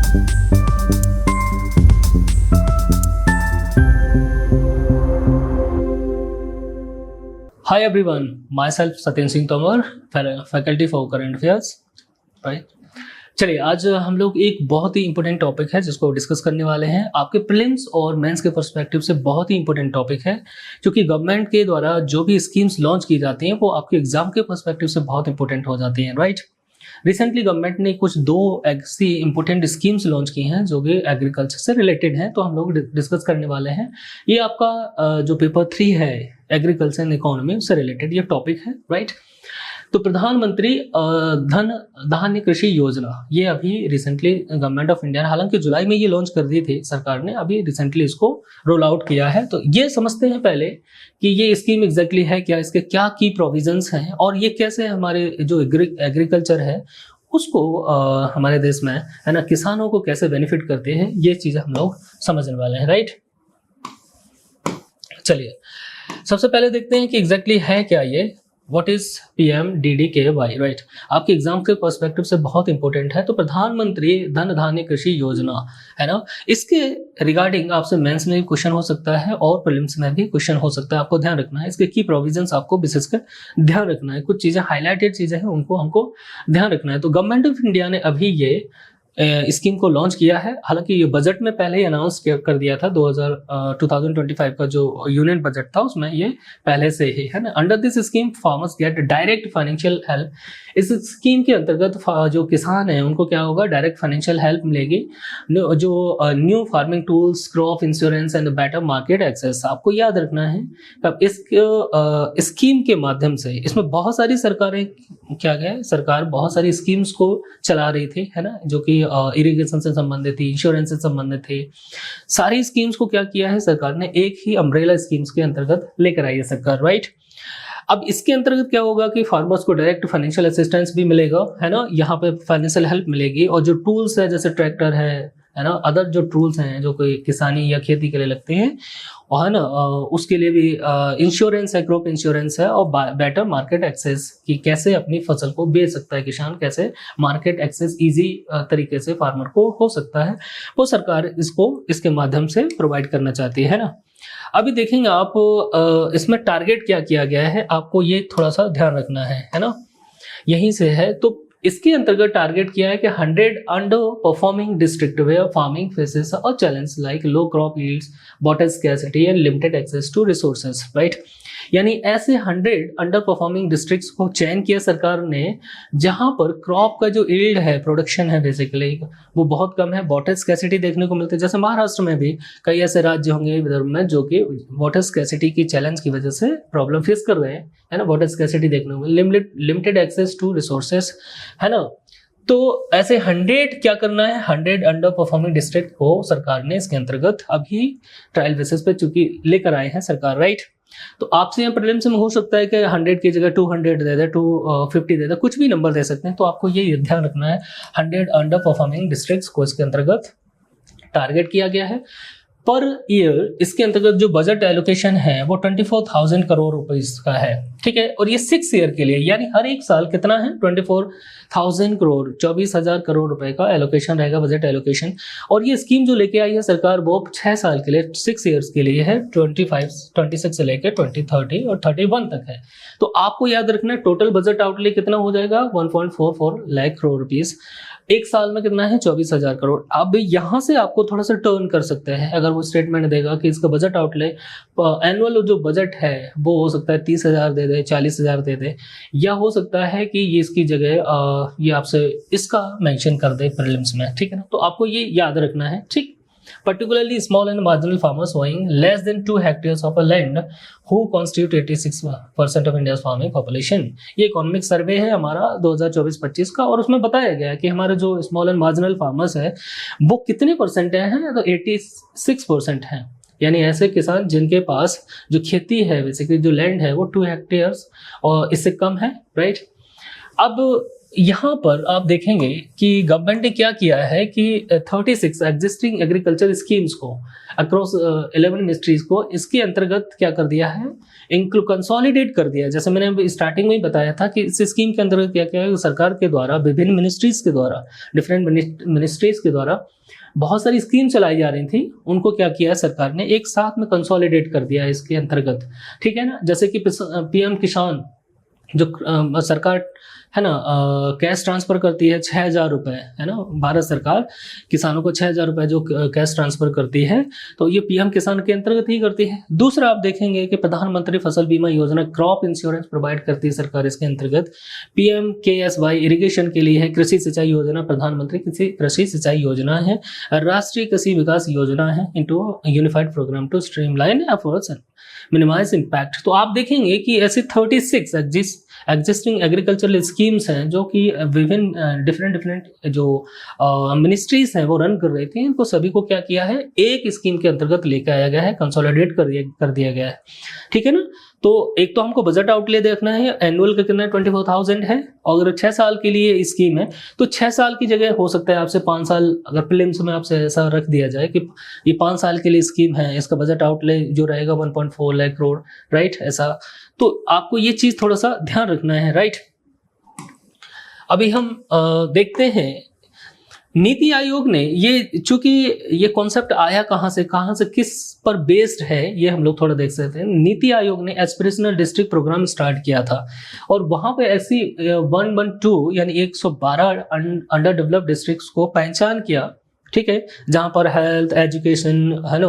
Hi everyone, myself Satyendra Singh Tomar, faculty for current affairs, right. चलिए आज हम लोग एक बहुत ही इंपॉर्टेंट टॉपिक है जिसको डिस्कस करने वाले हैं। आपके प्रीलिम्स और मेंस के पर्सपेक्टिव से बहुत ही इंपॉर्टेंट टॉपिक है, क्योंकि गवर्नमेंट के द्वारा जो भी स्कीम्स लॉन्च की जाती हैं वो आपके एग्जाम के पर्सपेक्टिव से बहुत इंपॉर्टेंट हो जाती हैं, राइट। रिसेंटली गवर्नमेंट ने कुछ दो ऐसी इंपॉर्टेंट स्कीम्स लॉन्च की हैं जो कि एग्रीकल्चर से रिलेटेड हैं, तो हम लोग डिस्कस करने वाले हैं। ये आपका जो पेपर 3 है एग्रीकल्चर एंड इकोनॉमी उससे रिलेटेड ये टॉपिक है, राइट। तो प्रधानमंत्री धन धान्य कृषि योजना ये अभी रिसेंटली गवर्नमेंट ऑफ इंडिया, हालांकि जुलाई में ये लॉन्च कर दी थी सरकार ने, अभी रिसेंटली इसको रोल आउट किया है। तो ये समझते हैं पहले कि ये स्कीम एग्जैक्टली है क्या, इसके क्या की प्रोविजंस हैं और ये कैसे हमारे जो एग्रीकल्चर है उसको हमारे देश में है ना किसानों को कैसे बेनिफिट करते हैं, ये चीज़ें हम लोग समझने वाले हैं, राइट। चलिए सबसे पहले देखते हैं कि एग्जैक्टली है क्या ये, व्हाट इज PMDDKY, राइट। आपके एग्जाम के पर्सपेक्टिव से बहुत इंपॉर्टेंट है। तो प्रधानमंत्री धन धान्य कृषि योजना है ना, इसके रिगार्डिंग आपसे मेंस में भी क्वेश्चन हो सकता है और प्रीलिम्स में भी क्वेश्चन हो सकता है। आपको ध्यान रखना है, इसके की प्रोविजंस आपको विशेषकर ध्यान रखना है। कुछ चीजें हाईलाइटेड चीजें हैं उनको हमको ध्यान रखना है। तो गवर्नमेंट ऑफ इंडिया ने अभी ये स्कीम को लॉन्च किया है। हालांकि ये बजट में पहले ही अनाउंस कर दिया था, 2025 का जो यूनियन बजट था उसमें ये पहले से ही है ना। Under this scheme farmers get direct financial help. इस स्कीम के अंतर्गत जो किसान हैं उनको क्या होगा, डायरेक्ट फाइनेंशियल हेल्प मिलेगी। जो new farming tools, crop insurance and better market access. आपको याद रखना है अब इस स्कीम के माध्यम से, इसमें बहुत सारी सरकारें क्या गए, सरकार बहुत सारी स्कीम्स को चला रही थी है ना, जो कि इरिगेशन से संबंधित थी, इंश्योरेंस से संबंधित थी। सारी स्कीम्स को क्या किया है सरकार ने, एक ही अम्ब्रेला स्कीम्स के अंतर्गत लेकर आई है सरकार, राइट। अब इसके अंतर्गत क्या होगा कि फार्मर्स को डायरेक्ट फाइनेंशियल असिस्टेंस भी मिलेगा है ना, यहाँ पे फाइनेंशियल हेल्प मिलेगी। और जो टूल्स है जैसे ट्रैक्टर है ना, अदर जो टूल्स हैं जो कोई किसानी या खेती के लिए लगते हैं और है ना, उसके लिए भी इंश्योरेंस है, क्रॉप इंश्योरेंस है। और बेटर मार्केट एक्सेस कि कैसे अपनी फसल को बेच सकता है किसान, कैसे मार्केट एक्सेस इजी तरीके से फार्मर को हो सकता है, वो सरकार इसको इसके माध्यम से प्रोवाइड करना चाहती है ना। अभी देखेंगे आप इसमें टारगेट क्या किया गया है, आपको ये थोड़ा सा ध्यान रखना है ना, यहीं से है। तो इसके अंतर्गत टारगेट किया है कि 100 under performing district where farming faces a challenge like low crop yields, water scarcity and limited access to resources, right. यानी ऐसे 100 अंडर परफॉर्मिंग डिस्ट्रिक्ट्स को चयन किया सरकार ने जहां पर क्रॉप का जो यील्ड है, प्रोडक्शन है बेसिकली वो बहुत कम है, वाटर स्कैर्सिटी देखने को मिलती है। जैसे महाराष्ट्र में भी कई ऐसे राज्य होंगे विदर्भ में जो कि वाटर स्कैर्सिटी की चैलेंज की वजह से प्रॉब्लम फेस कर रहे हैं है ना, वाटर स्कैर्सिटी देखने को, लिमिटेड एक्सेस टू रिसोर्सेस है ना। तो ऐसे 100 क्या करना है, 100 अंडर परफॉर्मिंग डिस्ट्रिक्ट को सरकार ने इसके अंतर्गत अभी ट्रायल बेसिस पे चूंकि लेकर आए हैं सरकार, राइट। तो आपसे यहाँ प्रीलिम्स में हो सकता है कि 100 की जगह 200 दे दे, 250 दे दे, कुछ भी नंबर दे सकते हैं। तो आपको ये ध्यान रखना है 100 अंडर परफॉर्मिंग डिस्ट्रिक्ट्स को इसके अंतर्गत टारगेट किया गया है पर ईयर। इसके अंतर्गत जो बजट एलोकेशन है वो 24,000 करोड़ रुपीस का है, ठीक है। और ये 6 ईयर के लिए, यानी हर एक साल कितना है, 24,000 करोड़, 24,000 करोड़ रुपए का एलोकेशन रहेगा, बजट एलोकेशन। और ये स्कीम जो लेके आई है सरकार वो 6 साल के लिए, 6 ईयर्स के लिए है, 26 से लेकर 2030 और 31 तक है। तो आपको याद रखना है टोटल बजट आउटले कितना हो जाएगा, 1.44 लाख करोड़ रुपीस। एक साल में कितना है, 24,000 करोड़। अब यहाँ से आपको थोड़ा सा टर्न कर सकते हैं, अगर वो स्टेटमेंट देगा कि इसका बजट आउटले एनुअल जो बजट है वो हो सकता है 30,000 दे दे, 40,000 दे दे, या हो सकता है कि ये इसकी जगह ये आपसे इसका मेंशन कर दे प्रीलिम्स में, ठीक है ना। तो आपको ये याद रखना है, ठीक। particularly small and marginal farmers owing less than 2 hectares of a land who constitute 86% of India's farming population। ये इकोनॉमिक सर्वे है हमारा 2024-25 का, और उसमें बताया गया है कि हमारे जो स्मॉल एंड मार्जिनल फार्मर्स है वो कितने परसेंट हैं, तो 86% हैं। यानी ऐसे किसान जिनके पास जो खेती है बेसिकली जो लैंड है वो 2 हेक्टेयर्स और इससे कम है, राइट। अब यहाँ पर आप देखेंगे कि गवर्नमेंट ने क्या किया है कि 36 एग्जिस्टिंग एग्रीकल्चर स्कीम्स को अक्रॉस 11 मिनिस्ट्रीज को इसके अंतर्गत क्या कर दिया है, इनको कंसोलिडेट कर दिया है। जैसे मैंने स्टार्टिंग में ही बताया था कि इस स्कीम के अंतर्गत क्या किया है, सरकार के द्वारा विभिन्न मिनिस्ट्रीज के द्वारा, डिफरेंट मिनिस्ट्रीज के द्वारा बहुत सारी स्कीम चलाई जा रही थी, उनको क्या किया है सरकार ने एक साथ में कंसोलिडेट कर दिया है इसके अंतर्गत, ठीक है ना। जैसे कि पीएम किसान जो सरकार है ना कैश ट्रांसफर करती है 6,000 रुपये, है ना, भारत सरकार किसानों को 6,000 रुपये जो कैश ट्रांसफर करती है, तो ये पीएम किसान के अंतर्गत ही करती है। दूसरा आप देखेंगे कि प्रधानमंत्री फसल बीमा योजना क्रॉप इंश्योरेंस प्रोवाइड करती है सरकार इसके अंतर्गत। PMKSY इरिगेशन के लिए है, कृषि सिंचाई योजना प्रधानमंत्री कृषि सिंचाई योजना है, राष्ट्रीय कृषि विकास योजना है into unified programme to streamline efforts and minimise impact. तो आप देखेंगे कि ऐसे 36 एग्जिस्टिंग एग्रीकल्चरल स्कीम्स हैं जो कि विभिन्न डिफरेंट जो मिनिस्ट्रीज हैं वो रन कर रही थी, इनको सभी को क्या किया है एक स्कीम के अंतर्गत लेकर आया गया है, कंसोलिडेट कर दिया गया है, ठीक है ना। तो एक तो हमको बजट आउटले देखना है, एनुअल का कितना 24,000 है, और अगर 6 साल के लिए स्कीम है तो 6 साल की जगह हो सकता है आपसे 5 साल, अगर प्रीलिम्स में आपसे ऐसा रख दिया जाए कि ये 5 साल के लिए स्कीम है, इसका बजट आउटले जो रहेगा 1.4 लाख करोड़, राइट, ऐसा। तो आपको ये चीज थोड़ा सा ध्यान रखना है, राइट। अभी हम देखते हैं नीति आयोग ने ये, चूंकि ये कॉन्सेप्ट आया कहाँ से किस पर बेस्ड है, ये हम लोग थोड़ा देख सकते हैं। नीति आयोग ने एस्पिरेशनल डिस्ट्रिक्ट प्रोग्राम स्टार्ट किया था और वहां पे ऐसी 112 यानी 112 अंडर डेवलप्ड डिस्ट्रिक्ट्स को पहचान किया, ठीक है, जहाँ पर हेल्थ, एजुकेशन, है नो,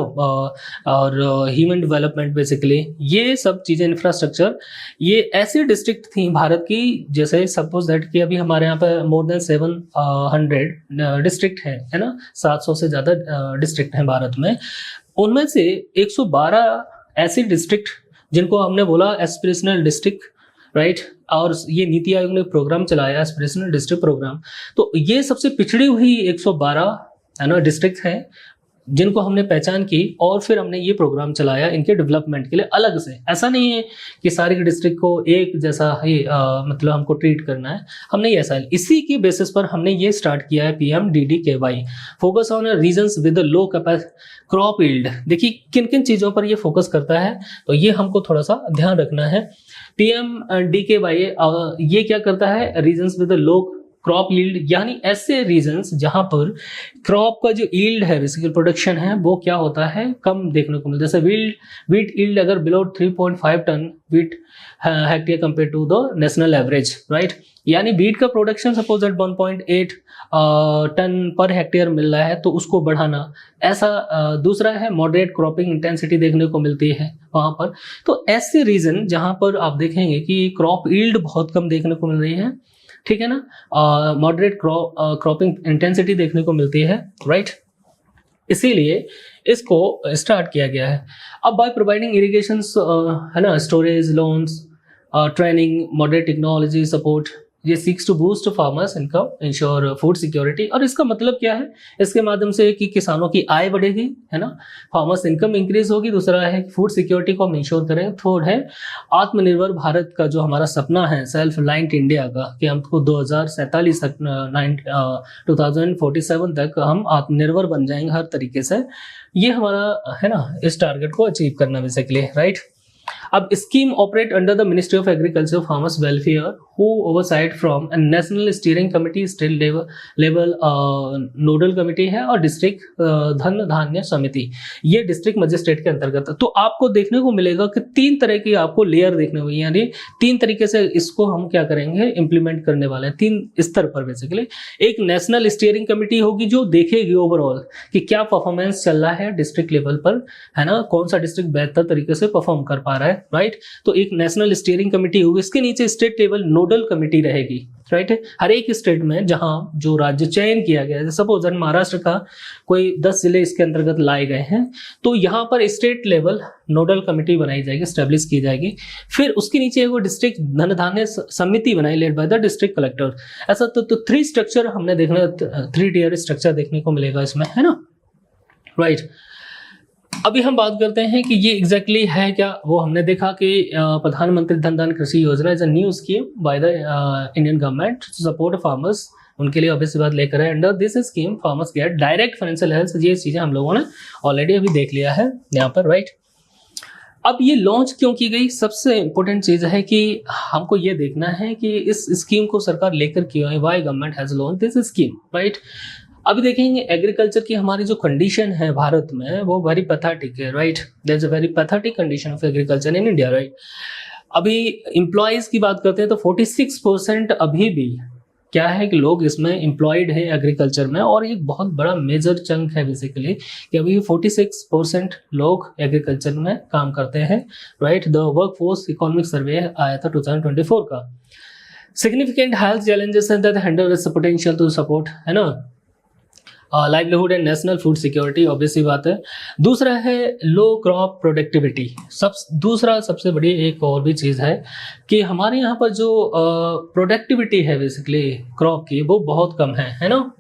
और ह्यूमन डेवलपमेंट, बेसिकली ये सब चीज़ें, इंफ्रास्ट्रक्चर, ये ऐसी डिस्ट्रिक्ट थी भारत की, जैसे सपोज दैट कि अभी हमारे यहाँ पे मोर देन 700 डिस्ट्रिक्ट है ना, 700 से ज़्यादा डिस्ट्रिक्ट हैं भारत में। उनमें से 112 ऐसी डिस्ट्रिक्ट जिनको हमने बोला एस्पिरेशनल डिस्ट्रिक्ट, राइट, और ये नीति आयोग ने प्रोग्राम चलाया एस्पिरेशनल डिस्ट्रिक्ट प्रोग्राम। तो ये सबसे पिछड़ी हुई 112 है ना डिस्ट्रिक्ट है जिनको हमने पहचान की और फिर हमने ये प्रोग्राम चलाया इनके डेवलपमेंट के लिए अलग से। ऐसा नहीं है कि सारी डिस्ट्रिक्ट को एक जैसा ही मतलब हमको ट्रीट करना है, हमने ये ऐसा है, इसी की बेसिस पर हमने ये स्टार्ट किया है PMDDKY, focus on regions with low crop yield. देखिए किन किन चीज़ों पर ये फोकस करता है, तो ये हमको थोड़ा सा ध्यान रखना है। PMDKY ये क्या करता है, regions with low crop yield, यानी ऐसे रीजन्स जहां पर क्रॉप का जो यील्ड है, बेसिकली प्रोडक्शन है, वो क्या होता है, कम देखने को मिलता है। जैसे वीट यील्ड अगर below 3.5 tonne wheat hectare compare to the national average, right, यानी वीट का प्रोडक्शन सपोज एट 1.8 टन पर हेक्टेयर मिल रहा है तो उसको बढ़ाना, ऐसा। दूसरा है मॉडरेट क्रॉपिंग इंटेंसिटी देखने को मिलती है वहां पर। तो ऐसे रीजन जहां पर आप देखेंगे कि क्रॉप यील्ड बहुत कम देखने को मिल रही है, ठीक है ना, मॉडरेट क्रॉपिंग इंटेंसिटी देखने को मिलती है, राइट, इसीलिए इसको स्टार्ट किया गया है। अब बाय प्रोवाइडिंग इरिगेशन, है ना, storage, loans, training, moderate technology support, ये seeks to boost farmers income, ensure food security. और इसका मतलब क्या है, इसके माध्यम से कि किसानों की आय बढ़ेगी, है ना, फार्मर्स इनकम इंक्रीज होगी। दूसरा है फूड सिक्योरिटी को हम इंश्योर करें। थर्ड है आत्मनिर्भर भारत का जो हमारा सपना है, सेल्फ रिलायंट इंडिया का, कि हमको 2047 तक 2047 तक हम आत्मनिर्भर बन जाएंगे हर तरीके से। ये हमारा है ना, इस टारगेट को अचीव करना बेसिकली, राइट। अब scheme operate under the ministry of agriculture, farmers welfare, who oversight from national steering committee, state level nodal committee है, और डिस्ट्रिक्ट धन धान्य समिति, ये डिस्ट्रिक्ट मजिस्ट्रेट के अंतर्गत। तो आपको देखने को मिलेगा कि 3 तरह की आपको लेयर देखने को, यानी 3 तरीके से इसको हम क्या करेंगे, इम्प्लीमेंट करने वाले हैं 3 स्तर पर बेसिकली। एक नेशनल स्टीयरिंग कमेटी होगी जो देखेगी ओवरऑल कि क्या परफॉर्मेंस चल रहा है डिस्ट्रिक्ट लेवल पर, है ना, कौन सा डिस्ट्रिक्ट बेहतर तरीके से परफॉर्म कर पा रहा है, राइट। तो एक नेशनल स्टीयरिंग कमेटी होगी, इसके नीचे स्टेट लेवल नोडल कमेटी रहेगी, राइट। हर एक स्टेट में जहां जो राज्य चयन किया गया है, सपोज महाराष्ट्र का कोई 10 जिले इसके अंतर्गत लाए गए हैं, तो यहाँ पर स्टेट लेवल नोडल कमेटी बनाई जाएगी, स्टैब्लिश की जाएगी। फिर उसके नीचे वो डिस्ट्रिक्ट धन धान्य समिति बनाई, led by the district collector. ऐसा तो 3 स्ट्रक्चर हमने देखना, 3 टियर स्ट्रक्चर देखने को मिलेगा इसमें, है ना, राइट। अभी हम बात करते हैं कि ये एग्जैक्टली है क्या। वो हमने देखा कि प्रधानमंत्री धन Dhanya Krishi Yojana is a new scheme by the Indian government to support farmers. उनके लिए ऑब्वियस बात लेकर है। Under this scheme farmers get direct financial help. ये चीज़ें हम लोगों ने ऑलरेडी अभी देख लिया है यहाँ पर, राइट। अब ये लॉन्च क्यों की गई, सबसे इंपॉर्टेंट चीज़ है कि हमको ये देखना है कि इस स्कीम को सरकार लेकर क्यों है, why government has launch this scheme, right. अभी देखेंगे एग्रीकल्चर की हमारी जो कंडीशन है भारत में वो वेरी पैथेटिक है, right. There is a very pathetic condition of agriculture in India, right. अभी एम्प्लॉयज की बात करते हैं तो 46% अभी भी क्या है कि लोग इसमें एम्प्लॉयड है एग्रीकल्चर में, और एक बहुत बड़ा मेजर चंक है बेसिकली कि अभी 46% लोग एग्रीकल्चर में काम करते हैं, right. The work force economic survey आया था 2024 का। सिग्निफिकेंट हेल्थ चैलेंजेस हैं that handle its potential to support, है ना, livelihood and national food security, obviously बात है। दूसरा है लो क्रॉप प्रोडक्टिविटी। दूसरा सबसे बड़ी एक और भी चीज़ है कि हमारे यहाँ पर जो प्रोडक्टिविटी है बेसिकली क्रॉप की वो बहुत कम है ना,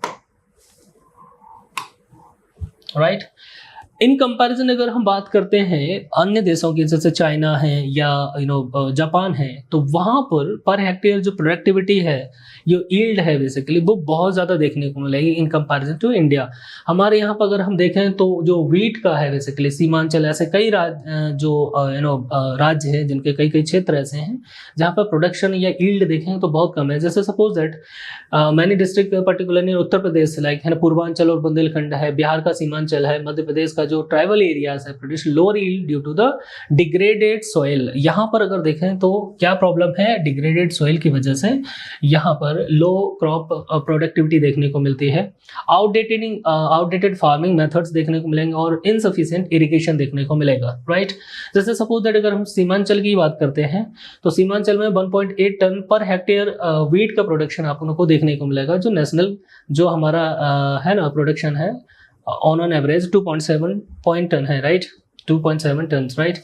राइट। इन कंपैरिजन अगर हम बात करते हैं अन्य देशों की, जैसे चाइना है या जापान है, तो वहाँ पर हेक्टेयर जो प्रोडक्टिविटी है, जो यील्ड है बेसिकली, वो बहुत ज़्यादा देखने को मिलेगी इन कंपैरिजन टू इंडिया। हमारे यहाँ पर अगर हम देखें तो जो वीट का है बेसिकली, सीमांचल ऐसे कई राज्य हैं जिनके कई कई क्षेत्र ऐसे हैं जहाँ पर प्रोडक्शन या यील्ड देखें तो बहुत कम है। जैसे suppose that many district particularly Uttar Pradesh like है ना, पूर्वांचल और बुंदेलखंड है, बिहार का सीमांचल है, मध्य प्रदेश का जो ट्राइबल एरियाज है produce lower yield due to the degraded soil. यहाँ पर अगर देखें तो क्या प्रॉब्लम है, डिग्रेडेड सॉइल की वजह से यहाँ पर लो क्रॉप प्रोडक्टिविटी देखने को मिलती है, आउटडेटेड फार्मिंग मेथड्स देखने को मिलेंगे और इनसफिशिएंट इरिगेशन देखने को मिलेगा, राइट। जैसे सपोज दैट अगर हम सीमांचल की बात करते हैं तो सीमांचल में 1.8 टन पर हेक्टेयर वीट का प्रोडक्शन आप लोगों को देखने को मिलेगा, जो नेशनल जो हमारा है ना प्रोडक्शन है ऑन एवरेज 2.7 टन है, right, 2.7 tonne, right.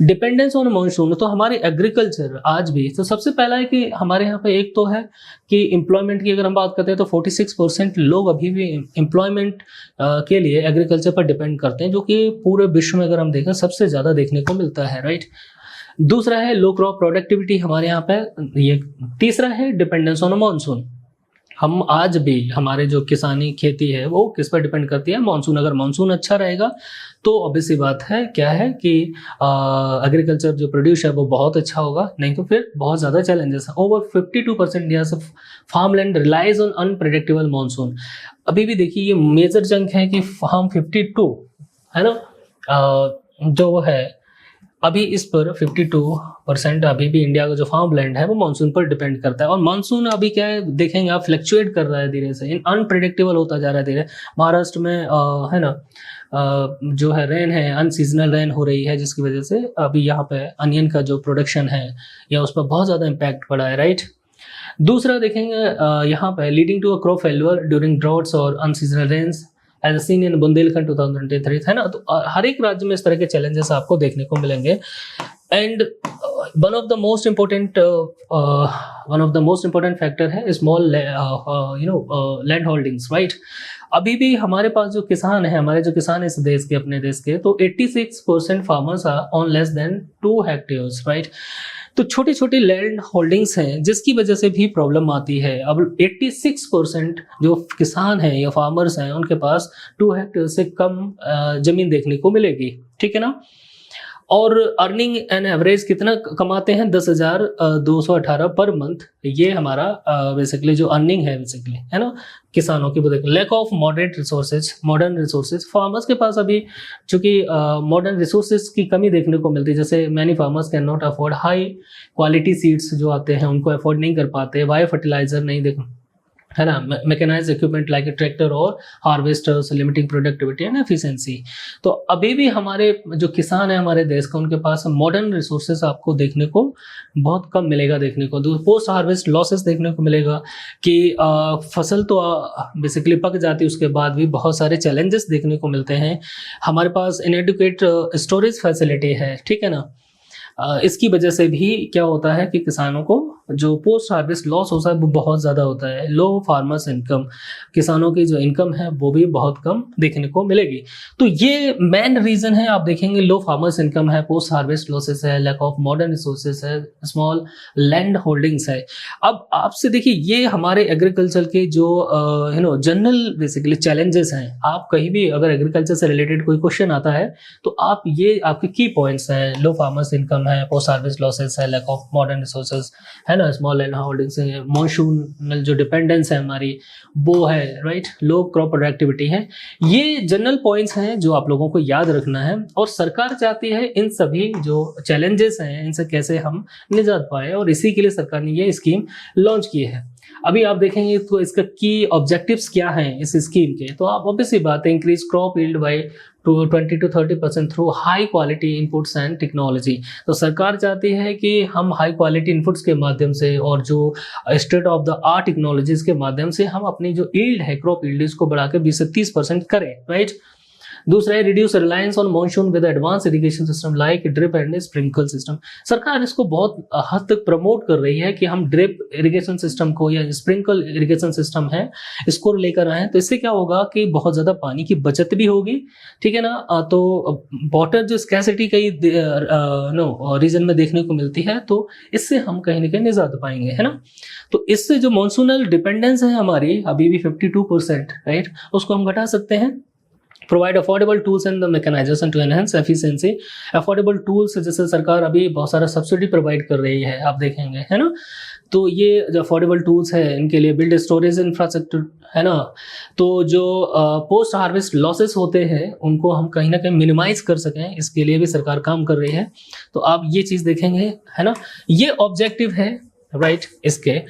Dependence on monsoon, तो हमारी एग्रीकल्चर आज भी, तो सबसे पहला है कि हमारे यहाँ पे एक तो है कि एम्प्लॉयमेंट की अगर हम बात करते हैं तो 46% लोग अभी भी एम्प्लॉयमेंट के लिए एग्रीकल्चर पर डिपेंड करते हैं, जो कि पूरे विश्व में अगर हम देखें सबसे ज़्यादा देखने को मिलता है, राइट। दूसरा है लो क्रॉप प्रोडक्टिविटी हमारे यहाँ पे ये। तीसरा है डिपेंडेंस ऑन मानसून। हम आज भी हमारे जो किसानी खेती है वो किस पर डिपेंड करती है, मानसून। अगर मानसून अच्छा रहेगा तो ऑब्वियसली बात है क्या है कि एग्रीकल्चर जो प्रोड्यूस है वो बहुत अच्छा होगा, नहीं तो फिर बहुत ज़्यादा चैलेंजेस है। ओवर 52% इंडिया से farm land relies on unpredictable monsoon. अभी भी देखिए ये मेजर चंक है कि फार्म 52 है ना, जो है अभी इस पर 52% अभी भी इंडिया का जो फार्म लैंड है वो मानसून पर डिपेंड करता है। और मानसून अभी क्या है देखेंगे आप, फ्लक्चुएट कर रहा है धीरे से, अनप्रेडिक्टेबल होता जा रहा है धीरे। महाराष्ट्र में है ना जो है रेन है, अनसीजनल रेन हो रही है, जिसकी वजह से अभी यहाँ पे अनियन का जो प्रोडक्शन है या उस पर बहुत ज़्यादा इम्पैक्ट पड़ा है, राइट। दूसरा देखेंगे यहाँ पे leading to a crop failure during droughts और unseasonal rains as seen in Bundelkhand 2023, है ना। तो हर एक राज्य में इस तरह के चैलेंजेस आपको देखने को मिलेंगे। And one of the most important factor है स्मॉल लैंड होल्डिंग्स, राइट। अभी भी हमारे पास जो किसान है, हमारे जो किसान इस देश के, अपने देश के, तो 86% farmers are on less than 2 hectares, right. तो छोटी छोटी लैंड होल्डिंग्स हैं जिसकी वजह से भी प्रॉब्लम आती है। अब 86% जो किसान हैं या फार्मर्स हैं उनके पास 2 हेक्टेयर से कम जमीन देखने को मिलेगी, ठीक है ना। और अर्निंग एन एवरेज कितना कमाते हैं, 10,218 पर मंथ। ये हमारा बेसिकली जो अर्निंग है बेसिकली, है ना, किसानों की। Lack of modern resources, farmers के पास अभी चूंकि मॉडर्न रिसोर्सेज की कमी देखने को मिलती है। जैसे many farmers can not afford high quality seeds जो आते हैं उनको अफोर्ड नहीं कर पाते, बायो फर्टिलाइजर नहीं देख, है ना, मैकेनाइज्ड इक्विपमेंट लाइक ट्रैक्टर और harvesters, limiting productivity and efficiency. तो अभी भी हमारे जो किसान है हमारे देश का, उनके पास मॉडर्न रिसोर्सेज आपको देखने को बहुत कम मिलेगा देखने को। पोस्ट हार्वेस्ट लॉसेस देखने को मिलेगा कि फसल तो बेसिकली पक जाती है, उसके बाद भी बहुत सारे चैलेंजेस देखने को मिलते हैं। हमारे पास इनएडिक्वेट स्टोरेज फैसिलिटी है, ठीक है ना। इसकी वजह से भी क्या होता है कि किसानों को जो पोस्ट हार्वेस्ट लॉस होता है वो बहुत ज़्यादा होता है। लो फार्मर्स इनकम, किसानों की जो इनकम है वो भी बहुत कम देखने को मिलेगी। तो ये मेन रीज़न है, आप देखेंगे लो फार्मर्स इनकम है, पोस्ट हार्वेस्ट लॉसेस है, लैक ऑफ मॉडर्न रिसोर्सेज है, स्मॉल लैंड होल्डिंग्स है। अब आपसे देखिए ये हमारे एग्रीकल्चर के जो जनरल बेसिकली चैलेंजेस हैं। आप कहीं भी अगर एग्रीकल्चर से रिलेटेड कोई क्वेश्चन आता है तो आप ये आपके की पॉइंट्स हैं, लो फार्मर्स इनकम है, पोस्ट हार्वेस्ट लॉसेस है, लैक ऑफ मॉडर्न रिसोर्सेज है ना, स्मॉल लैंड होल्डिंग्स है, मॉनसूनल जो डिपेंडेंस है हमारी वो है, राइट, लो क्रॉप प्रोडक्टिविटी है। ये जनरल पॉइंट्स हैं जो आप लोगों को याद रखना है, और सरकार चाहती है इन सभी जो चैलेंजेस हैं इनसे कैसे हम निजात पाए, और इसी के लिए सरकार ने ये स्कीम लॉन्च की है। अभी आप देखेंगे तो इसका की ऑब्जेक्टिव्स क्या हैं इस स्कीम के, तो आप ऑब्वियसली बात है increase crop yield by 20 to 30% through high quality inputs and technology. तो सरकार चाहती है कि हम हाई क्वालिटी इनपुट्स के माध्यम से और जो state of the art technologies के माध्यम से हम अपनी जो यील्ड है, क्रॉप यील्ड, इसको बढ़ा के 20 से 30% करें, राइट। दूसरा है reduce reliance on monsoon with advance irrigation system like drip and sprinkle system. सरकार इसको बहुत हद तक प्रमोट कर रही है कि हम ड्रिप इरिगेशन सिस्टम को या स्प्रिंकल इरिगेशन सिस्टम है इसको लेकर आए। तो इससे क्या होगा कि बहुत ज़्यादा पानी की बचत भी होगी, ठीक है ना। तो वाटर जो स्कैसिटी कई रीजन में देखने को मिलती है, तो इससे हम कहीं ना कहीं निजात पाएंगे, है ना। तो इससे जो मॉनसूनल डिपेंडेंस है हमारी अभी भी 52%, राइट, उसको हम घटा सकते हैं। Provide affordable tools and the mechanisation to enhance efficiency. Affordable tools जैसे सरकार अभी बहुत सारा सब्सिडी प्रोवाइड कर रही है, आप देखेंगे, है ना। तो ये जो अफोर्डेबल टूल्स है इनके लिए बिल्ड स्टोरेज इंफ्रास्ट्रक्चर, है ना। तो जो पोस्ट हार्वेस्ट लॉसेस होते हैं उनको हम कहीं ना कहीं मिनिमाइज कर सकें, इसके लिए भी सरकार काम कर रही है। तो आप ये चीज़ देखेंगे, है ना, ये ऑब्जेक्टिव है, राइट। इसके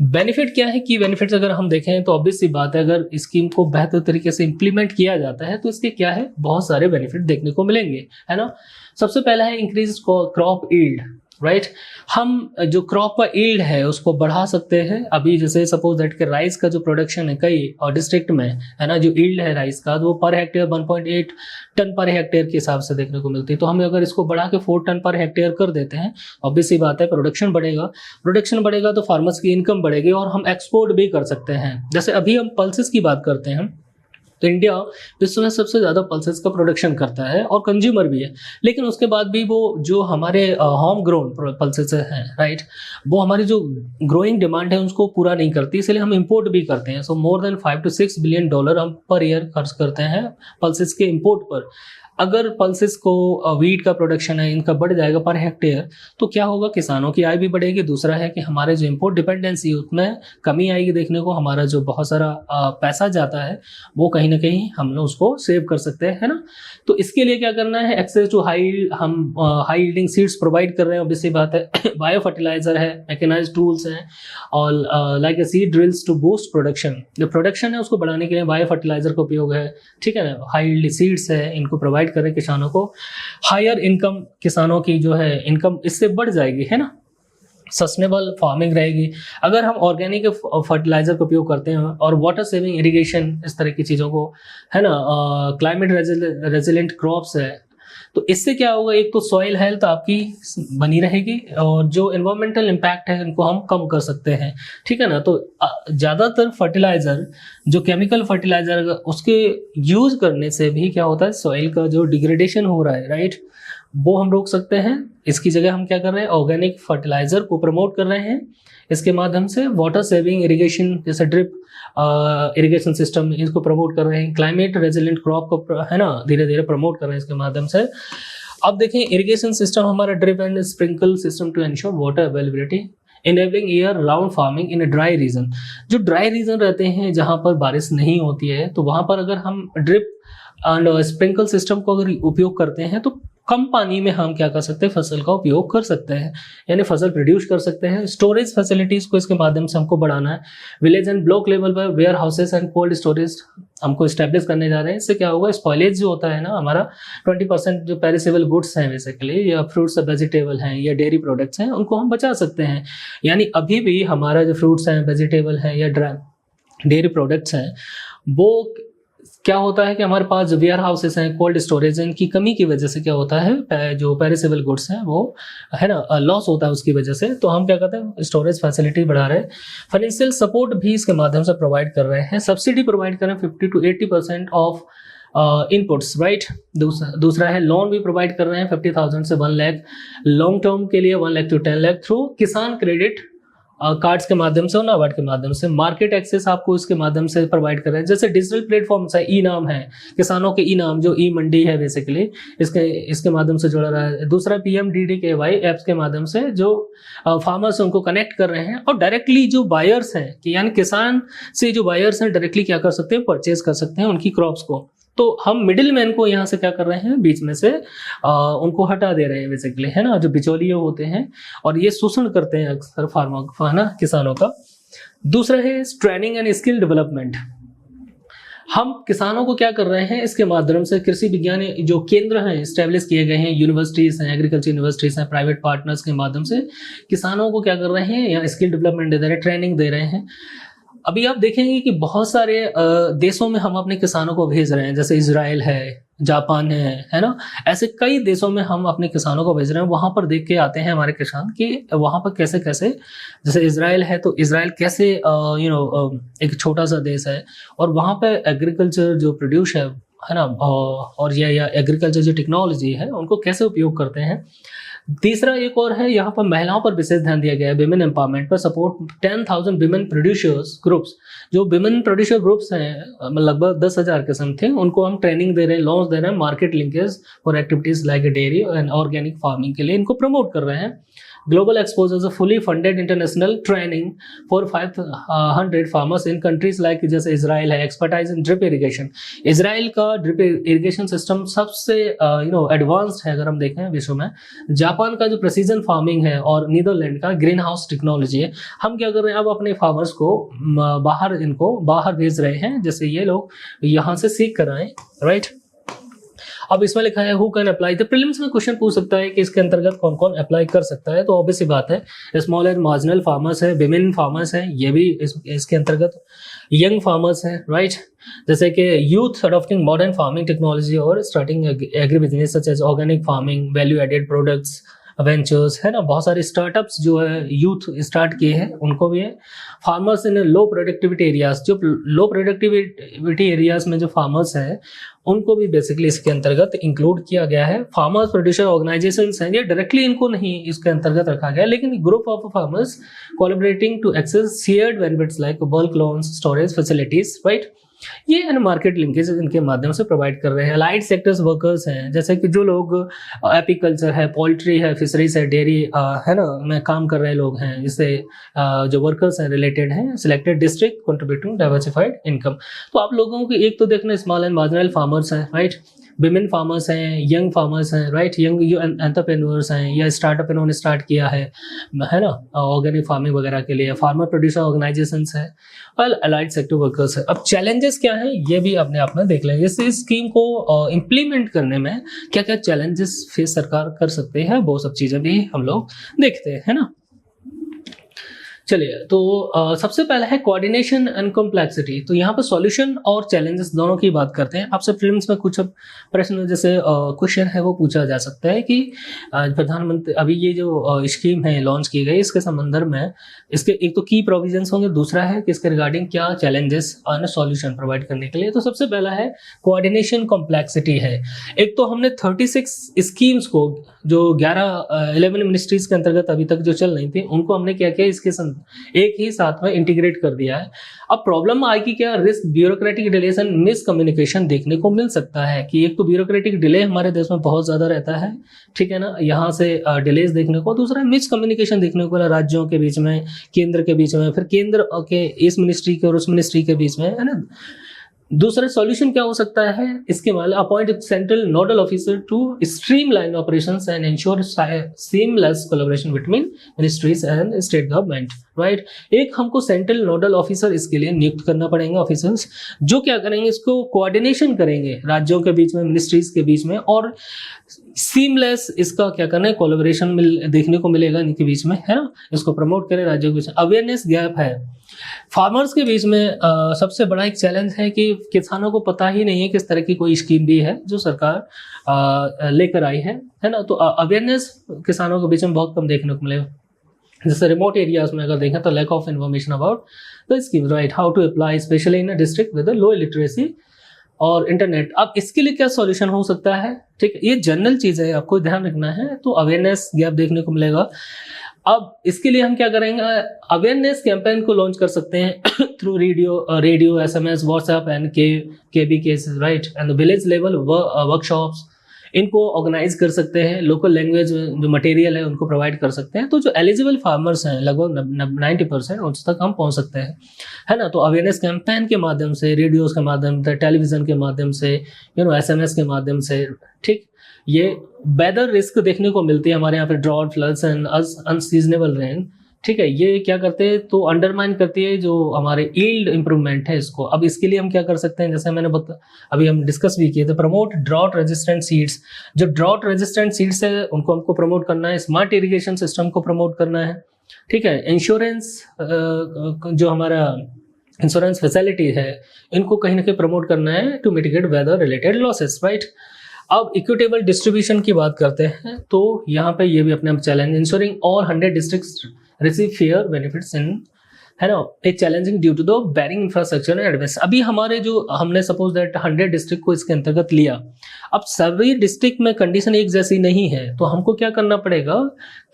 बेनिफिट क्या है, की बेनिफिट्स अगर हम देखें तो ऑब्वियस सी बात है, अगर स्कीम को बेहतर तरीके से इंप्लीमेंट किया जाता है तो इसके क्या है, बहुत सारे बेनिफिट देखने को मिलेंगे, है ना। सबसे पहला है इंक्रीज क्रॉप यील्ड, राइट। हम जो क्रॉप का यील्ड है उसको बढ़ा सकते हैं। अभी जैसे सपोज दैट के राइस का जो प्रोडक्शन है कई और डिस्ट्रिक्ट में, है ना, जो यील्ड है राइस का वो पर हेक्टेयर 1.8 टन पर हेक्टेयर के हिसाब से देखने को मिलती है। तो हम अगर इसको बढ़ा के 4 टन पर हेक्टेयर कर देते हैं, ऑब्वियस सी बात है प्रोडक्शन बढ़ेगा तो फार्मर्स की इनकम बढ़ेगी और हम एक्सपोर्ट भी कर सकते हैं। जैसे अभी हम पल्सेस की बात करते हैं तो इंडिया विश्व में सबसे ज़्यादा पल्सेस का प्रोडक्शन करता है और कंज्यूमर भी है, लेकिन उसके बाद भी वो जो हमारे होम ग्रोन पल्सेस हैं, राइट, वो हमारी जो ग्रोइंग डिमांड है उसको पूरा नहीं करती, इसलिए हम इंपोर्ट भी करते हैं। So more than 5 to 6 billion dollar हम पर ईयर खर्च करते हैं पल्सेस के इंपोर्ट पर। अगर पल्सेस को वीट का प्रोडक्शन है इनका बढ़ जाएगा पर हेक्टेयर, तो क्या होगा, किसानों की आय भी बढ़ेगी। दूसरा है कि हमारे जो इंपोर्ट डिपेंडेंसी उसमें कमी आएगी देखने को, हमारा जो बहुत सारा पैसा जाता है वो कहीं ना कहीं हम लोग उसको सेव कर सकते हैं, है ना। तो इसके लिए क्या करना है, एक्सेस टू हम हाई यील्डिंग सीड्स प्रोवाइड कर रहे हैं, ऑब्वियसली बात है। बायो फर्टिलाइजर है, मैकेनाइज्ड टूल्स हैं और like seed drills to boost production. जो प्रोडक्शन है उसको बढ़ाने के लिए बायो फर्टिलाइजर का उपयोग है, ठीक है ना। हाई यील्ड सीड्स है, इनको प्रोवाइड करें किसानों को, हायर इनकम किसानों की जो है इनकम इससे बढ़ जाएगी, है ना। सस्टेनेबल फार्मिंग रहेगी अगर हम ऑर्गेनिक फर्टिलाइजर का उपयोग करते हैं और वाटर सेविंग इरिगेशन इस तरह की चीज़ों को, है ना। क्लाइमेट रेजिलेंट क्रॉप्स है, तो इससे क्या होगा, एक तो सॉइल हेल्थ आपकी बनी रहेगी और जो एनवायरमेंटल इम्पैक्ट है इनको हम कम कर सकते हैं, ठीक है ना। तो ज़्यादातर फर्टिलाइज़र जो केमिकल फर्टिलाइज़र उसके यूज़ करने से भी क्या होता है, सॉइल का जो डिग्रेडेशन हो रहा है, राइट, वो हम रोक सकते हैं। इसकी जगह हम क्या कर रहे हैं, ऑर्गेनिक फर्टिलाइज़र को प्रमोट कर रहे हैं। इसके माध्यम से वाटर सेविंग इरिगेशन जैसे ड्रिप इरिगेशन सिस्टम इसको प्रमोट कर रहे हैं। क्लाइमेट रेजिलेंट क्रॉप को, है ना, धीरे धीरे प्रमोट कर रहे हैं इसके माध्यम से। अब देखें इरिगेशन सिस्टम हमारा drip and sprinkle system to ensure water availability, enabling year round farming in a dry region. जो ड्राई रीजन रहते हैं जहाँ पर बारिश नहीं होती है, तो वहाँ पर अगर हम ड्रिप एंड स्प्रिंकल सिस्टम को अगर उपयोग करते हैं तो कम पानी में हम क्या कर सकते हैं, फसल का उपयोग कर सकते हैं, यानी फसल प्रोड्यूस कर सकते हैं। स्टोरेज फैसिलिटीज को इसके माध्यम से हमको बढ़ाना है। विलेज एंड ब्लॉक लेवल पर ware houses and cold storage हमको इस्टेब्लिश करने जा रहे हैं। इससे क्या होगा, स्पॉइलेज जो होता है ना हमारा 20% जो पेरिसेबल गुड्स हैं बेसिकली, या फ्रूट्स वेजिटेबल हैं या डेयरी प्रोडक्ट्स हैं, उनको हम बचा सकते हैं। यानी अभी भी हमारा जो फ्रूट्स हैं, वेजिटेबल हैं या डेयरी प्रोडक्ट्स हैं, वो क्या होता है कि हमारे पास जो वेयर हाउसेस हैं, कोल्ड स्टोरेज हैं, इनकी कमी की वजह से क्या होता है, जो पेरिसेबल गुड्स हैं वो है ना लॉस होता है उसकी वजह से। तो हम क्या करते हैं, स्टोरेज फैसिलिटी बढ़ा रहे हैं, फाइनेंशियल सपोर्ट भी इसके माध्यम से प्रोवाइड कर रहे हैं, सब्सिडी प्रोवाइड कर रहे हैं 50 to 80% ऑफ इनपुट्स, राइट। दूसरा है लोन भी प्रोवाइड कर रहे हैं 50,000 से 1 लाख, लॉन्ग टर्म के लिए 1 लाख to 10 लाख थ्रू किसान क्रेडिट कार्ड्स के माध्यम से और नाबार्ड के माध्यम से। मार्केट एक्सेस आपको इसके माध्यम से प्रोवाइड कर रहे हैं, जैसे डिजिटल प्लेटफॉर्म्स है, ई नाम है, किसानों के ई नाम जो ई मंडी है बेसिकली, इसके माध्यम से जुड़ा रहा है। दूसरा PMDDKY एप्स के माध्यम से जो फार्मर्स उनको कनेक्ट कर रहे हैं, और डायरेक्टली जो बायर्स हैं कि यानी किसान से जो बायर्स हैं डायरेक्टली क्या कर सकते हैं, परचेज कर सकते हैं उनकी क्रॉप्स को। तो हम मिडिल मैन को यहाँ से क्या कर रहे हैं, बीच में से उनको हटा दे रहे हैं बेसिकली, है ना, जो बिचौलिए होते हैं और ये शोषण करते हैं अक्सर फार्मर, है ना, किसानों का। दूसरा है ट्रेनिंग एंड स्किल डेवलपमेंट। हम किसानों को क्या कर रहे हैं, इसके माध्यम से कृषि विज्ञान जो केंद्र हैं स्टैब्लिश किए गए हैं, यूनिवर्सिटीज हैं, एग्रीकल्चर यूनिवर्सिटीज हैं, प्राइवेट पार्टनर्स के माध्यम से किसानों को क्या कर रहे हैं, यहाँ स्किल डेवलपमेंट दे रहे हैं, ट्रेनिंग दे रहे हैं। अभी आप देखेंगे कि बहुत सारे देशों में हम अपने किसानों को भेज रहे हैं, जैसे इजराइल है, जापान है ना, ऐसे कई देशों में हम अपने किसानों को भेज रहे हैं। वहां पर देख के आते हैं हमारे किसान कि वहां पर कैसे कैसे, जैसे इजराइल है तो इजराइल कैसे एक छोटा सा देश है और वहां पे एग्रीकल्चर जो प्रोड्यूस है ना, और या एग्रीकल्चर जो टेक्नोलॉजी है उनको कैसे उपयोग करते हैं। तीसरा एक और है, यहाँ पर महिलाओं पर विशेष ध्यान दिया गया है, विमेन एम्पावरमेंट पर सपोर्ट 10,000 विमेन प्रोड्यूसर्स ग्रुप्स। जो विमेन प्रोड्यूसर ग्रुप्स हैं लगभग 10,000 के समथिंग, उनको हम ट्रेनिंग दे रहे हैं, लॉन्च दे रहे हैं, market linkage for activities like dairy and organic farming के लिए इनको प्रमोट कर रहे हैं। Global exposure a fully funded international training for 500 farmers in countries like, जैसे इजराइल है, expertise in drip irrigation. Israel का ड्रिप इरिगेशन सिस्टम सबसे एडवांस्ड है अगर हम देखें विश्व में। जापान का जो प्रेसिजन फार्मिंग है और नीदरलैंड का ग्रीन हाउस टेक्नोलॉजी है। हम क्या कर रहे हैं, अब अपने फार्मर्स को बाहर भेज रहे हैं, जैसे ये लोग यहाँ से सीख कर आए, राइट। अब इसमें लिखा है हु कैन अप्लाई, तो प्रीलिम्स में क्वेश्चन पूछ सकता है कि इसके अंतर्गत कौन कौन अप्लाई कर सकता है। तो ऑब्वियस सी बात है, स्मॉल एंड मार्जिनल फार्मर्स है, विमेन फार्मर्स हैं, ये भी इसके अंतर्गत, यंग फार्मर्स हैं, राइट, जैसे कि youth adopting modern farming technology और starting agri business such as organic farming, value added products, ventures, है ना, बहुत सारे स्टार्टअप्स जो है यूथ स्टार्ट किए हैं उनको भी है। Farmers in low productivity areas, जो लो प्रोडक्टिविटी एरियाज में जो फार्मर्स हैं उनको भी बेसिकली इसके अंतर्गत इंक्लूड किया गया है। फार्मर्स प्रोड्यूसर ऑर्गेनाइजेशंस हैं, ये डायरेक्टली इनको नहीं इसके अंतर्गत रखा गया, लेकिन group of farmers collaborating to access shared benefits like bulk loans, storage facilities, right, ये एंड मार्केट लिंकेज इनके माध्यम से प्रोवाइड कर रहे हैं। अलाइड सेक्टर्स वर्कर्स हैं, जैसे कि जो लोग एपीकल्चर है, पोल्ट्री है, फिशरीज है, डेयरी है ना में काम कर रहे लोग हैं, इससे जो वर्कर्स हैं रिलेटेड हैं, selected district contributing diversified income. तो आप लोगों को एक तो देखना स्मॉल एंड मार्जिनल फार्मर्स हैं, राइट, विमेन फार्मर्स हैं, यंग फार्मर्स हैं, राइट, यंग जो एंटरप्रेन्योर्स हैं या स्टार्टअप इन्होंने स्टार्ट किया है ना, ऑर्गेनिक फार्मिंग वगैरह के लिए, फार्मर प्रोड्यूसर ऑर्गेनाइजेशंस हैं और अलाइड सेक्टर वर्कर्स है। अब चैलेंजेस क्या हैं ये भी अपने आप में देख लेंगे, इस स्कीम को इम्प्लीमेंट करने में क्या क्या चैलेंजेस फेस सरकार कर सकते हैं, वो सब चीज़ें भी हम लोग देखते हैं, है ना। चलिए, तो सबसे पहला है कोऑर्डिनेशन एंड कॉम्प्लेक्सिटी। तो यहाँ पर सॉल्यूशन और चैलेंजेस दोनों की बात करते हैं। आपसे फिल्म्स में कुछ प्रश्न जैसे क्वेश्चन है वो पूछा जा सकता है कि प्रधानमंत्री अभी ये जो स्कीम है लॉन्च की गई, इसके संबंध में इसके एक तो की प्रोविजंस होंगे, दूसरा है कि इसके रिगार्डिंग क्या चैलेंजेस और सॉल्यूशन प्रोवाइड करने के लिए। तो सबसे पहला है कोऑर्डिनेशन कॉम्प्लेक्सिटी है। एक तो हमने 36 स्कीम्स को जो 11 मिनिस्ट्रीज के अंतर्गत अभी तक जो चल रही थी उनको हमने क्या किया, इसके एक ही साथ में इंटीग्रेट कर दिया है। अब प्रॉब्लम आएगी क्या, रिस्क ब्यूरोक्रेटिक डिलेशन, मिसकम्युनिकेशन देखने को मिल सकता है कि एक तो ब्यूरोक्रेटिक डिले हमारे देश में बहुत ज्यादा रहता है, ठीक है ना, यहाँ से डिलेज देखने को, दूसरा मिसकम्युनिकेशन देखने को राज्यों के बीच में, केंद्र के बीच में, फिर केंद्र के इस मिनिस्ट्री के और उस मिनिस्ट्री के बीच में, है ना। दूसरा सॉल्यूशन क्या हो सकता है, इसके बाद appoint central nodal officer to streamline operations and ensure seamless collaboration between ministries and state government, right. एक हमको सेंट्रल नोडल ऑफिसर इसके लिए नियुक्त करना पड़ेगा, ऑफिसर्स जो क्या करेंगे, इसको कोऑर्डिनेशन करेंगे राज्यों के बीच में, मिनिस्ट्रीज के बीच में, और सीमलेस इसका क्या करना है, कोलैबोरेशन देखने को मिलेगा इनके बीच में, है ना। इसको प्रमोट करें राज्यों के बीच। अवेयरनेस गैप है फार्मर्स के बीच में। सबसे बड़ा एक चैलेंज है कि किसानों को पता ही नहीं है किस तरह की कोई स्कीम भी है जो सरकार लेकर आई है ना। तो अवेयरनेस किसानों के बीच में बहुत कम देखने को मिलेगा। जैसे रिमोट एरियाज में अगर देखें तो lack of information about the scheme, right, how to apply specially in a district with low literacy और इंटरनेट। अब इसके लिए क्या सॉल्यूशन हो सकता है, ठीक है, ये जनरल चीज़ है, आपको ध्यान रखना है। तो अवेयरनेस गैप देखने को मिलेगा। अब इसके लिए हम क्या करेंगे, अवेयरनेस कैंपेन को लॉन्च कर सकते हैं through radio, SMS, WhatsApp and KB cases, right, and village level workshops इनको ऑर्गेनाइज कर सकते हैं। लोकल लैंग्वेज जो मटेरियल है उनको प्रोवाइड कर सकते हैं। तो जो एलिजिबल फार्मर्स हैं लगभग 90% उन तक हम पहुंच सकते हैं, है ना। तो अवेयरनेस कैंपेन के माध्यम से, रेडियोस के माध्यम से, टेलीविजन के माध्यम से, SMS के माध्यम से, ठीक। ये वेदर रिस्क देखने को मिलती है हमारे यहाँ पे, ड्रॉट, फ्लड्स एंड अनसीजनेबल रेन, ठीक है। ये क्या करते हैं, तो अंडरमाइन करती है जो हमारे यील्ड इंप्रूवमेंट है इसको। अब इसके लिए हम क्या कर सकते हैं, जैसे मैंने अभी हम डिस्कस भी किए थे, प्रमोट ड्रॉट रेजिस्टेंट सीड्स। जो ड्रॉट रेजिस्टेंट सीड्स है उनको हमको प्रमोट करना है। स्मार्ट इरिगेशन सिस्टम को प्रमोट करना है, ठीक है। इंश्योरेंस जो हमारा इंश्योरेंस फैसिलिटी है इनको कहीं ना कहीं प्रमोट करना है to mitigate weather related losses, right. अब इक्विटेबल डिस्ट्रीब्यूशन की बात करते हैं तो यहाँ पे ये भी अपने आप challenge, ensuring all 100 districts receive fair benefits in, है ना, एक challenging due to the barring infrastructure and advance. अभी हमारे जो हमने सपोज दैट 100 डिस्ट्रिक्ट को इसके अंतर्गत लिया। अब सभी डिस्ट्रिक्ट में कंडीशन एक जैसी नहीं है, तो हमको क्या करना पड़ेगा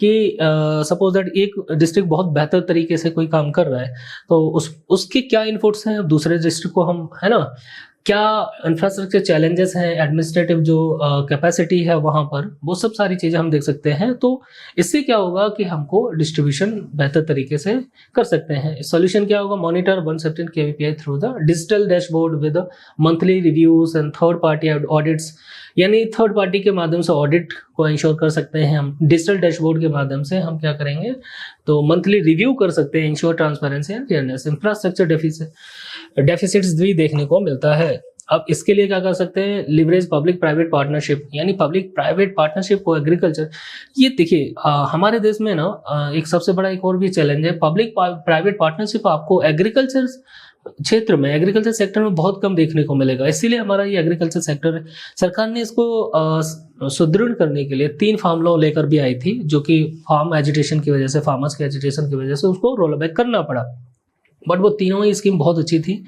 कि सपोज दैट एक डिस्ट्रिक्ट बहुत बेहतर तरीके से कोई काम कर रहा है तो उसके क्या इनपुट्स हैं, दूसरे डिस्ट्रिक्ट को हम, है ना, क्या इंफ्रास्ट्रक्चर चैलेंजेस हैं, एडमिनिस्ट्रेटिव जो कैपेसिटी है वहाँ पर, वो सब सारी चीज़ें हम देख सकते हैं। तो इससे क्या होगा कि हमको डिस्ट्रीब्यूशन बेहतर तरीके से कर सकते हैं। सॉल्यूशन क्या होगा, monitor 117 kVPI through the digital dashboard with monthly reviews and third party audits, यानी थर्ड पार्टी के माध्यम से ऑडिट को इंश्योर कर सकते हैं हम। डिजिटल डैशबोर्ड के माध्यम से हम क्या करेंगे, तो मंथली रिव्यू कर सकते हैं, ensure transparency and fairness. Infrastructure deficits भी देखने को मिलता है। अब इसके लिए क्या कर सकते हैं, लिवरेज पब्लिक प्राइवेट पार्टनरशिप, यानी पब्लिक प्राइवेट पार्टनरशिप को एग्रीकल्चर। ये देखिए हमारे देश में ना एक सबसे बड़ा एक और भी चैलेंज है, पब्लिक प्राइवेट पार्टनरशिप आपको एग्रीकल्चर क्षेत्र में, एग्रीकल्चर सेक्टर में बहुत कम देखने को मिलेगा। इसीलिए हमारा ये एग्रीकल्चर सेक्टर, सरकार ने इसको सुदृढ़ करने के लिए 3 फार्म लॉ लेकर भी आई थी, जो कि फार्म एजिटेशन की वजह से, फार्मर्स के एजिटेशन की वजह से उसको रोल बैक करना पड़ा। बट वो तीनों ही स्कीम बहुत अच्छी थी।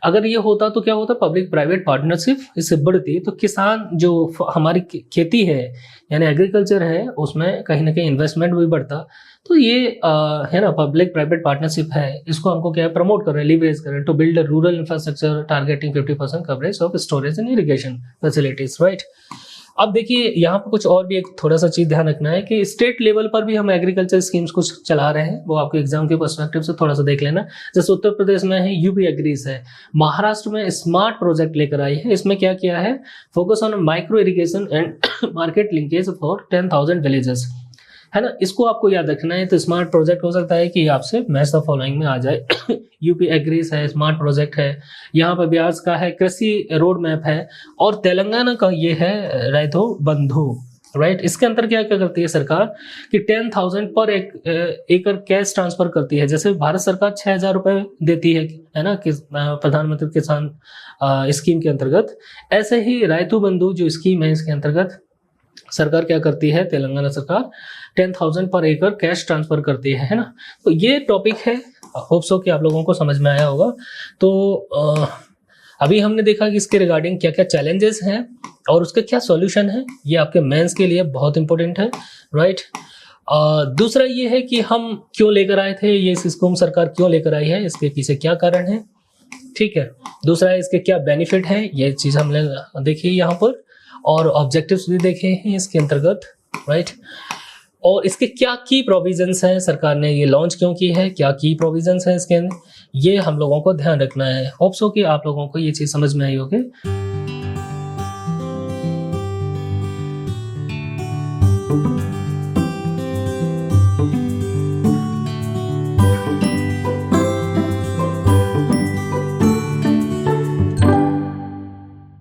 अगर ये होता तो क्या होता, पब्लिक प्राइवेट पार्टनरशिप इससे बढ़ती तो किसान जो हमारी खेती है यानी एग्रीकल्चर है उसमें कहीं ना कहीं इन्वेस्टमेंट भी बढ़ता। तो ये है ना, पब्लिक प्राइवेट पार्टनरशिप है, इसको हमको क्या है, प्रमोट कर रहे हैं, लीवरेज कर रहे हैं to build a rural infrastructure targeting 50% coverage of storage and irrigation facilities, right. अब देखिए यहाँ पर कुछ और भी एक थोड़ा सा चीज ध्यान रखना है कि स्टेट लेवल पर भी हम एग्रीकल्चर स्कीम्स कुछ चला रहे हैं, वो आपके एग्जाम के पर्सपेक्टिव से थोड़ा सा देख लेना। जैसे उत्तर प्रदेश में है यूपी एग्रीज है, महाराष्ट्र में स्मार्ट प्रोजेक्ट लेकर आई है। इसमें क्या किया है, focus on micro irrigation and market linkage for 10,000 villages, है ना। इसको आपको याद रखना है। तो स्मार्ट प्रोजेक्ट हो सकता है कि आपसे मैच द फॉलोइंग में आ जाए यूपी एग्रीज है, स्मार्ट प्रोजेक्ट है, यहाँ पर बिहार का है कृषि रोड मैप है, और तेलंगाना का ये है रैथो बंधु, राइट। इसके अंदर क्या क्या करती है सरकार कि 10,000 पर एकड़ कैश ट्रांसफर करती है। जैसे भारत सरकार 6,000 रुपये देती है ना, कि प्रधानमंत्री किसान स्कीम के अंतर्गत, ऐसे ही रैथो बंधु जो स्कीम है इसके अंतर्गत सरकार क्या करती है, तेलंगाना सरकार 10,000 पर एकड़ कैश ट्रांसफर करती है ना। तो ये टॉपिक है, होप सो कि आप लोगों को समझ में आया होगा। तो अभी हमने देखा कि इसके रिगार्डिंग क्या क्या चैलेंजेस हैं और उसके क्या सॉल्यूशन है, ये आपके मेंस के लिए बहुत इंपॉर्टेंट है, राइट। दूसरा ये है कि हम क्यों लेकर आए थे, ये स्कीम सरकार क्यों लेकर आई है, इसके पीछे क्या कारण है, ठीक है। दूसरा है इसके क्या बेनिफिट है, ये चीज़ हमने देखी यहाँ पर, और ऑब्जेक्टिव्स भी देखे हैं इसके अंतर्गत, राइट। और इसके क्या की प्रोविजंस हैं, सरकार ने ये लॉन्च क्यों की है, क्या की प्रोविजंस हैं इसके अंदर, ये हम लोगों को ध्यान रखना है। होप सो कि आप लोगों को ये चीज़ समझ में आई होगी।